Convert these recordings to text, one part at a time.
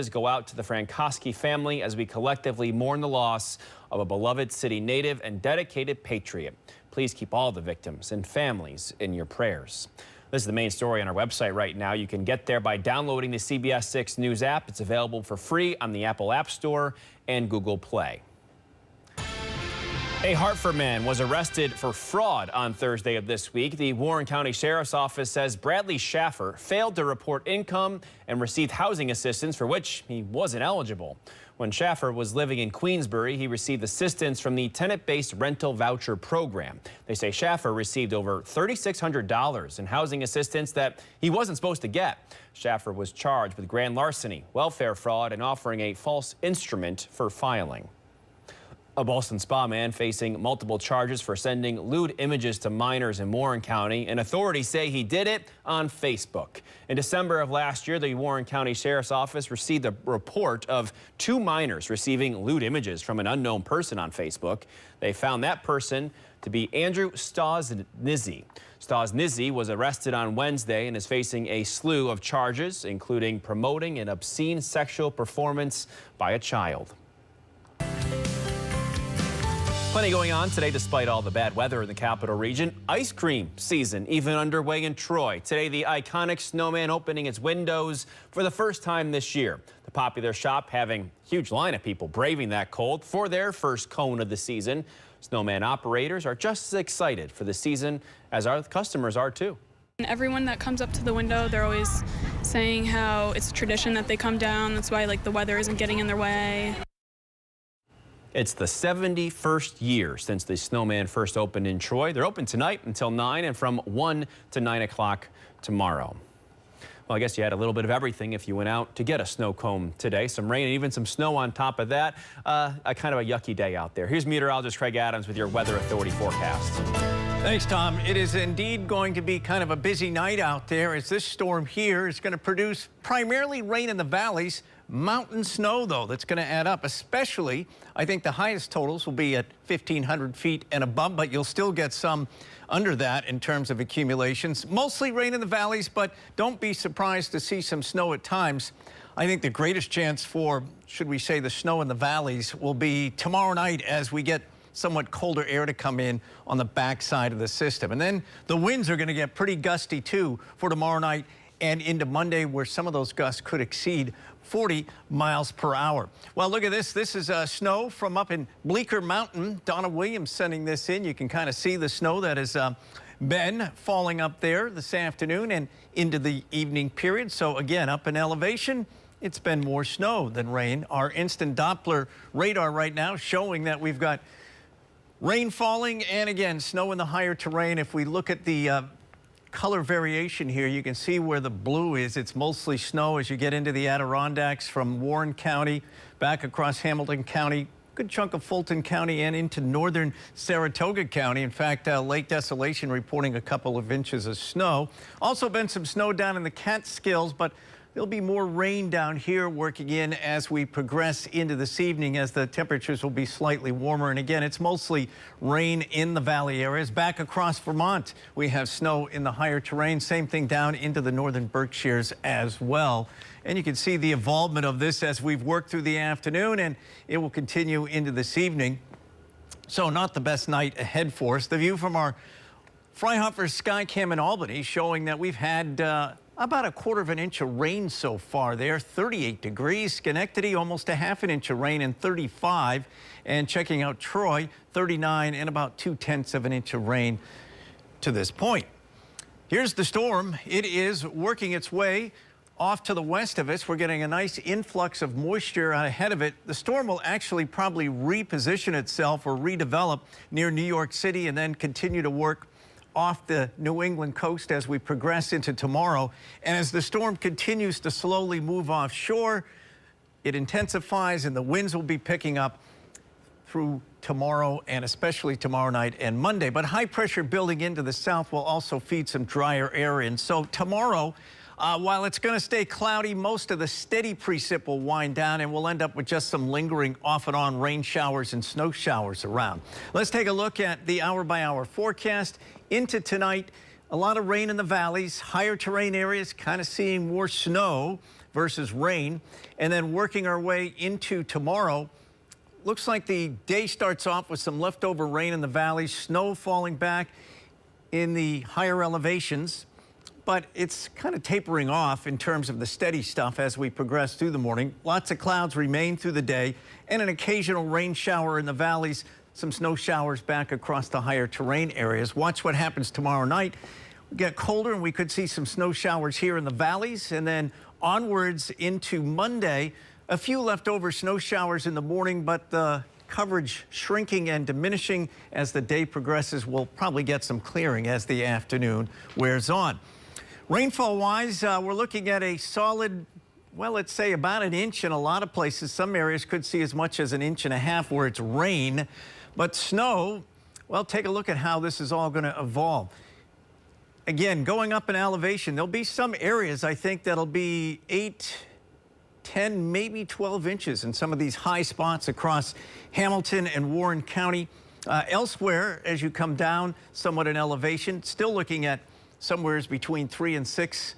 Go out to the Frankowski family as we collectively mourn the loss of a beloved city native and dedicated patriot. Please keep all the victims and families in your prayers. This is the main story on our website right now. You can get there by downloading the CBS6 News app. It's available for free on the Apple App Store and Google Play. A Hartford man was arrested for fraud on Thursday of this week. The Warren County Sheriff's Office says Bradley Schaffer failed to report income and received housing assistance for which he wasn't eligible. When Schaffer was living in Queensbury, he received assistance from the tenant-based rental voucher program. They say Schaffer received over $3,600 in housing assistance that he wasn't supposed to get. Schaffer was charged with grand larceny, welfare fraud, and offering a false instrument for filing. A Boston spa man facing multiple charges for sending lewd images to minors in Warren County, and authorities say he did it on Facebook. In December of last year, the Warren County Sheriff's Office received a report of 2 minors receiving lewd images from an unknown person on Facebook. They found that person to be Andrew Stosnizzi. Stosnizzi was arrested on Wednesday and is facing a slew of charges, including promoting an obscene sexual performance by a child. Plenty going on today despite all the bad weather in the capital region. Ice cream season even underway in Troy. Today, the iconic snowman opening its windows for the first time this year. The popular shop having a huge line of people braving that cold for their first cone of the season. Snowman operators are just as excited for the season as our customers are too. Everyone that comes up to the window, they're always saying how it's a tradition that they come down. That's why the weather isn't getting in their way. It's the 71st year since the snowman first opened in Troy. They're open tonight until 9 and from 1 to 9 o'clock tomorrow. Well, I guess you had a little bit of everything if you went out to get a snow cone today. Some rain and even some snow on top of that. A kind of a yucky day out there. Here's meteorologist Craig Adams with your Weather Authority forecast. Thanks, Tom. It is indeed going to be kind of a busy night out there as this storm here is going to produce primarily rain in the valleys. Mountain snow, though, that's going to add up, especially, I think the highest totals will be at 1,500 feet and above, but you'll still get some under that in terms of accumulations. Mostly rain in the valleys, but don't be surprised to see some snow at times. I think the greatest chance for, should we say, the snow in the valleys will be tomorrow night as we get somewhat colder air to come in on the backside of the system. And then the winds are going to get pretty gusty, too, for tomorrow night and into Monday, where some of those gusts could exceed 40 miles per hour. Well, look at this. This is snow from up in Bleecker Mountain. Donna Williams sending this in. You can kind of see the snow that has been falling up there this afternoon and into the evening period. So again, up in elevation, it's been more snow than rain. Our instant Doppler radar right now showing that we've got rain falling and again, snow in the higher terrain. If we look at the color variation here, you can see where the blue is. It's mostly snow as you get into the Adirondacks from Warren County back across Hamilton County, good chunk of Fulton County and into northern Saratoga County. In fact, Lake Desolation reporting a couple of inches of snow. Also been some snow down in the Catskills, but there'll be more rain down here working in as we progress into this evening as the temperatures will be slightly warmer. And again, it's mostly rain in the valley areas. Back across Vermont, we have snow in the higher terrain. Same thing down into the northern Berkshires as well. And you can see the involvement of this as we've worked through the afternoon, and it will continue into this evening. So not the best night ahead for us. The view from our Freihopper Skycam in Albany showing that we've had about 1/4 of an inch of rain so far there, 38 degrees. Schenectady, almost a 1/2 inch of rain and 35. And checking out Troy, 39 and about 2/10 of an inch of rain to this point. Here's the storm. It is working its way off to the west of us. We're getting a nice influx of moisture out ahead of it. The storm will actually probably reposition itself or redevelop near New York City and then continue to work off the New England coast as we progress into tomorrow. And as the storm continues to slowly move offshore, it intensifies and the winds will be picking up through tomorrow and especially tomorrow night and Monday. But high pressure building into the south will also feed some drier air in. So tomorrow, while it's going to stay cloudy, most of the steady precip will wind down and we'll end up with just some lingering off and on rain showers and snow showers around. Let's take a look at the hour-by-hour forecast into tonight. A lot of rain in the valleys, higher terrain areas kind of seeing more snow. versus rain. And then working our way into tomorrow, looks like the day starts off with some leftover rain in the valleys, snow falling back in the higher elevations. But it's kind of tapering off in terms of the steady stuff as we progress through the morning. Lots of clouds remain through the day and an occasional rain shower in the valleys, some snow showers back across the higher terrain areas. Watch what happens tomorrow night. We get colder and we could see some snow showers here in the valleys, and then onwards into Monday, a few leftover snow showers in the morning, but the coverage shrinking and diminishing as the day progresses. We'll probably get some clearing as the afternoon wears on. Rainfall-wise, we're looking at a solid, well, let's say about an inch in a lot of places. Some areas could see as much as 1.5 inches where it's rain. But snow, well, take a look at how this is all going to evolve. Again, going up in elevation, there'll be some areas, I think, that'll be 8, 10, maybe 12 inches in some of these high spots across Hamilton and Warren County. Elsewhere, as you come down somewhat in elevation, still looking at somewhere between 3 and 6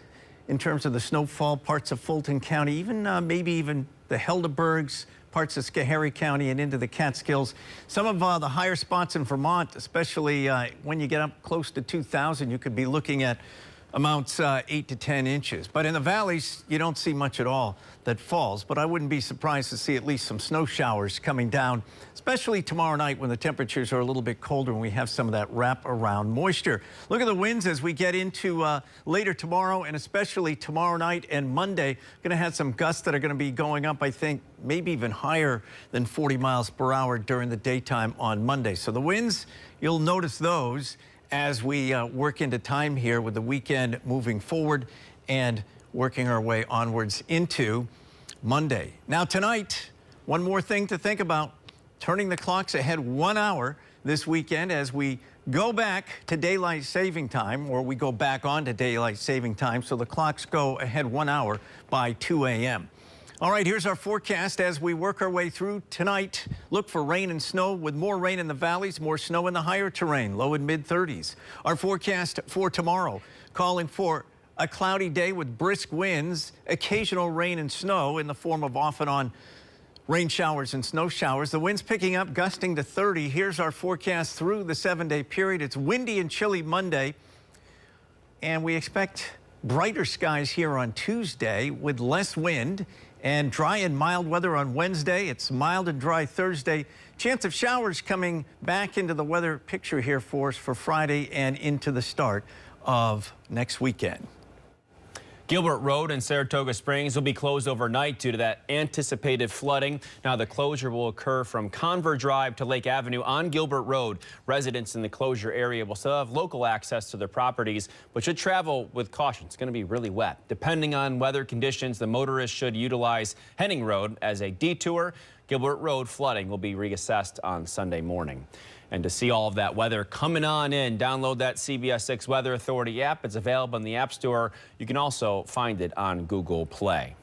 in terms of the snowfall, parts of Fulton County, even maybe even the Helderbergs, parts of Schoharie County and into the Catskills. Some of the higher spots in Vermont, especially when you get up close to 2,000, you could be looking at amounts 8 to 10 inches. But in the valleys, you don't see much at all that falls. But I wouldn't be surprised to see at least some snow showers coming down, especially tomorrow night when the temperatures are a little bit colder and we have some of that wrap-around moisture. Look at the winds as we get into later tomorrow, and especially tomorrow night and Monday. Going to have some gusts that are going to be going up, I think, maybe even higher than 40 miles per hour during the daytime on Monday. So the winds, you'll notice those as we work into time here with the weekend moving forward and working our way onwards into Monday. Now tonight, one more thing to think about, turning the clocks ahead 1 hour this weekend as we go back to daylight saving time, or we go back on to daylight saving time, so the clocks go ahead 1 hour by 2 a.m. All right, here's our forecast as we work our way through tonight. Look for rain and snow with more rain in the valleys, more snow in the higher terrain, low and mid 30s. Our forecast for tomorrow, calling for a cloudy day with brisk winds, occasional rain and snow in the form of off and on rain showers and snow showers. The winds picking up, gusting to 30. Here's our forecast through the 7-day period. It's windy and chilly Monday, and we expect brighter skies here on Tuesday with less wind, and dry and mild weather on Wednesday. It's mild and dry Thursday. Chance of showers coming back into the weather picture here for us for Friday and into the start of next weekend. Gilbert Road in Saratoga Springs will be closed overnight due to that anticipated flooding. Now, the closure will occur from Conver Drive to Lake Avenue on Gilbert Road. Residents in the closure area will still have local access to their properties, but should travel with caution. It's going to be really wet. Depending on weather conditions, the motorists should utilize Henning Road as a detour. Gilbert Road flooding will be reassessed on Sunday morning. And to see all of that weather coming on in, download that CBS6 Weather Authority app. It's available in the App Store. You can also find it on Google Play.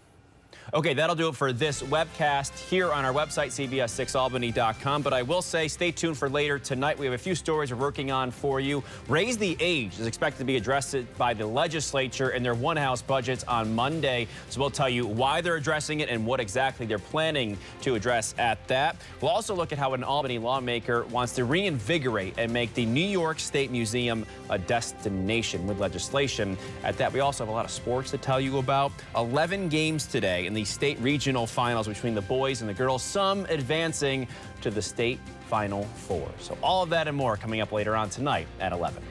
Okay, that'll do it for this webcast here on our website, CBS6Albany.com. But I will say, stay tuned for later tonight. We have a few stories we're working on for you. Raise the age is expected to be addressed by the legislature in their one-house budgets on Monday. So we'll tell you why they're addressing it and what exactly they're planning to address at that. We'll also look at how an Albany lawmaker wants to reinvigorate and make the New York State Museum a destination with legislation. At that, we also have a lot of sports to tell you about. 11 games today in the state regional finals between the boys and the girls, some advancing to the state Final Four. So all of that and more coming up later on tonight at 11.